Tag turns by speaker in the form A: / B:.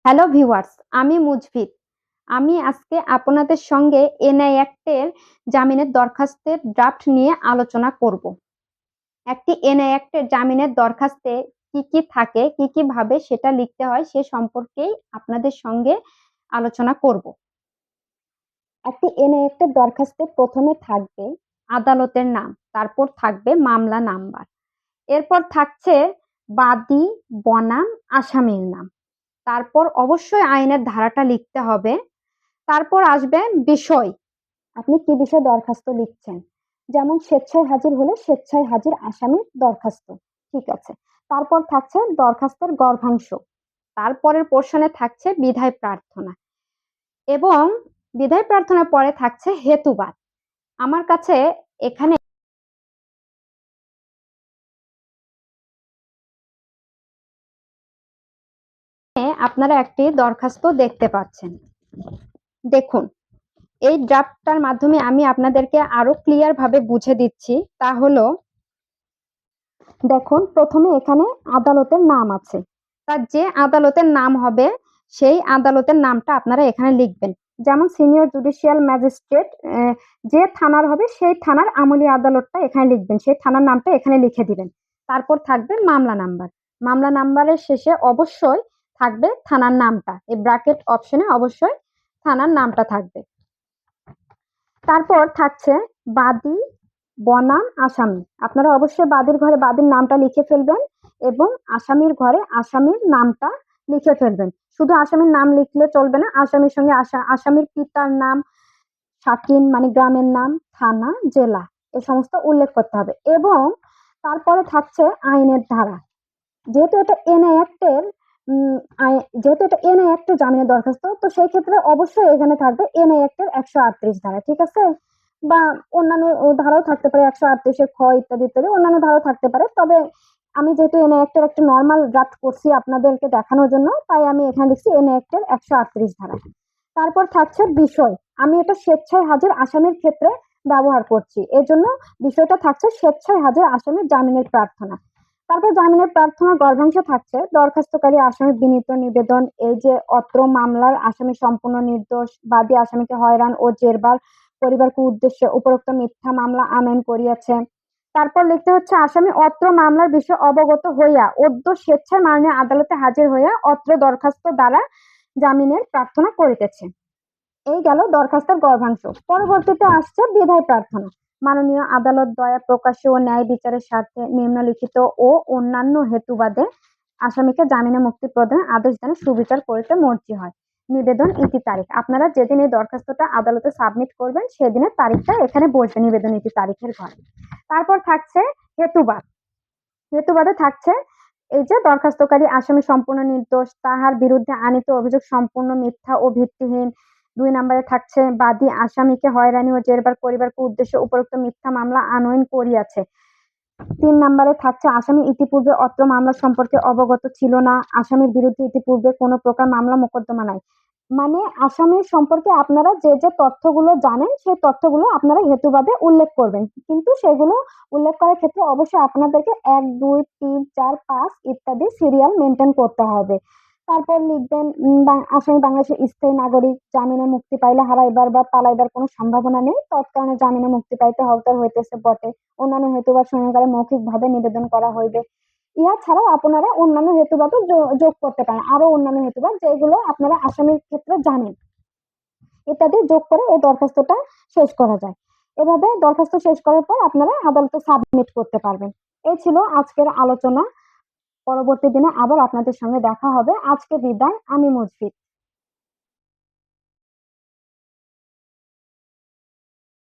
A: Hello viewers, আমি মুজফিদ। আমি আজকে আপনাদের সঙ্গে এনআই অ্যাক্টের জামিনের দরখাস্তের ড্রাফট নিয়ে আলোচনা করব। একটি এনআই অ্যাক্টের জামিনের দরখাস্তে কি থাকে, কিভাবে সেটা লিখতে হয় সে সম্পর্কেই আপনাদের সঙ্গে আলোচনা করব। একটি এনআই অ্যাক্টের দরখাস্তে প্রথমে থাকবে আদালতের নাম, তারপর থাকবে মামলা নাম্বার, এরপর থাকছে বাদী বনাম আসামির নাম, তারপর অবশ্যই আইনের ধারাটা লিখতে হবে। তারপর আসবে বিষয়, আপনি কি বিষয়ে দরখাস্ত লিখছেন, যেমন স্বেচ্ছায় হাজির হলে স্বেচ্ছায় হাজির আসামির দরখাস্ত, ঠিক আছে। তারপর থাকছে দরখাস্তের গর্ভাংশ, তারপরের পোর্শনে থাকছে বিধায় প্রার্থনা, এবং বিধায় প্রার্থনার পরে থাকছে হেতুবাদ। আমার কাছে এখানে আপনারা একটি দরখাস্ত দেখতে পাচ্ছেন। দেখুন, এই ড্রাফটটার মাধ্যমে আমি আপনাদেরকে আরো ক্লিয়ার ভাবে বুঝে দিচ্ছি। তা হলো, দেখুন, প্রথমে এখানে আদালতের নাম আছে। তার যে আদালতের নাম হবে সেই আদালতের নামটা আপনারা এখানে লিখবেন। যেমন সিনিয়র জুডিশিয়াল ম্যাজিস্ট্রেট, যে থানার হবে সেই থানার আমলি আদালতটা এখানে লিখবেন, সেই থানার নামটা এখানে লিখে দিবেন। তারপর থাকবে মামলা নাম্বার। মামলা নাম্বারের শেষে অবশ্যই থাকবে থানার নামটা, এই ব্র্যাকেট অপশনে অবশ্যই থানার নামটা থাকবে। তারপর থাকছে বাদী বনাম আসামি। আপনারা অবশ্যই বাদীর ঘরে বাদীর নামটা লিখে ফেলবেন এবং আসামির ঘরে আসামির নামটা লিখে ফেলবেন। শুধু আসামির নাম লিখলে চলবে না, আসামির সঙ্গে আসামির পিতার নাম, শাকিন মানে গ্রামের নাম, থানা, জেলা, এ সমস্ত উল্লেখ করতে হবে। এবং তারপরে থাকছে আইনের ধারা। যেহেতু এটা এনআই অ্যাক্টের জামিনের দরখাস্ত, তো সেই ক্ষেত্রে অবশ্যই এখানে থাকবে এনআই অ্যাক্টের 138 ধারা, ঠিক আছে। বা অন্যান্য ধারাও থাকতে পারে, 138 খ ইত্যাদি ইত্যাদি অন্যান্য ধারাও থাকতে পারে। তবে আমি যেহেতু এনআই অ্যাক্টের একটা নর্মাল ড্রাফট করছি আপনাদেরকে দেখানোর জন্য, তাই আমি এখানে লিখছি এনআই অ্যাক্টের 138 ধারা। তারপর থাকছে বিষয়, আমি এটা স্বেচ্ছায় হাজির আসামির ক্ষেত্রে ব্যবহার করছি, এজন্য বিষয়টা থাকছে স্বেচ্ছায় হাজির আসামির জামিনের প্রার্থনা। তারপর জামিনের প্রার্থনার গর্ভাংশ থাকছে দরখাস্তকারী আসামির বিনীত নিবেদন, এই যে অত্র মামলার আসামি সম্পূর্ণ নির্দোষ, বাদী আসামিকে হয়রান ও জেরবার করিবার উদ্দেশ্যে উপরোক্ত মিথ্যা মামলা আনয়ন করিয়াছে। তারপর লিখতে হচ্ছে আসামি অত্র মামলার বিষয়ে অবগত হইয়া অদ্য স্বেচ্ছায় মাননীয় আদালতে হাজির হইয়া অত্র দরখাস্ত দ্বারা জামিনের প্রার্থনা করিতেছে। এই গেল দরখাস্তের গর্ভাংশ। পরবর্তীতে আসছে বিধায় প্রার্থনা। মাননীয় আদালত দয়া প্রকাশে ও ন্যায় বিচারের স্বার্থে নিম্নলিখিত ও অন্যান্য হেতুবাদে আসামিকে জামিনে মুক্তি প্রদানের আদেশ দানে সুবিচার করিতে মর্জি হয়। নিবেদন ইতি তারিখ, আপনারা যেদিন এই দরখাস্তটা আদালতে সাবমিট করবেন সেদিনের তারিখটা এখানে বসবে নিবেদন ইতি তারিখের ঘরে। তারপর থাকছে হেতুবাদ। হেতুবাদে থাকছে এই যে দরখাস্তকারী আসামি সম্পূর্ণ নির্দোষ, তাহার বিরুদ্ধে আনিত অভিযোগ সম্পূর্ণ মিথ্যা ও ভিত্তিহীন। 2 নম্বরে থাকছে বাদী আসামিকে হয়রানি ও জেরবার করিবার উদ্দেশ্যে উপরোক্ত মিথ্যা মামলা আনয়ন করিয়াছে। 3 নম্বরে থাকছে আসামি ইতিপূর্বে অত্র মামলা সম্পর্কে অবগত ছিল না, আসামির বিরুদ্ধে ইতিপূর্বে কোনো প্রকার মামলা মোকদ্দমা নাই। মানে আসামির সম্পর্কে আপনারা যে যে তথ্যগুলো জানেন সেই তথ্যগুলো আপনারা হেতুবাদে উল্লেখ করবেন, কিন্তু সেগুলো উল্লেখ করার ক্ষেত্রে অবশ্যই আপনাদেরকে 1, 2, 3, 4, 5 ইত্যাদি সিরিয়াল মেনটেন করতে হবে। তারপর লিখবেন আসামি বাংলাদেশের স্থায়ী নাগরিক, জামিনে মুক্তি পাইলে হারাইবার বা পালাইবার কোনো সম্ভাবনা নেই, তৎকারণে জামিনে মুক্তি পাইতে হকদার হইতেছে বটে। অন্যান্য হেতুবাদ শুনানিকালে মৌখিকভাবে নিবেদন করা হইবে। ইহা ছাড়াও আপনারা অন্যান্য হেতুবাদও যোগ করতে পারেন, আরো অন্যান্য হেতুবাদ যেগুলো আপনারা আসামির ক্ষেত্রে জানেন ইত্যাদি যোগ করে এই দরখাস্তটা শেষ করা যায়। এভাবে দরখাস্ত শেষ করার পর আপনারা আদালতে সাবমিট করতে পারবেন। এই ছিল আজকের আলোচনা। পরবর্তী দিনে আবার আপনাদের সঙ্গে দেখা হবে। আজকে বিদায়, আমি মুজফিদ।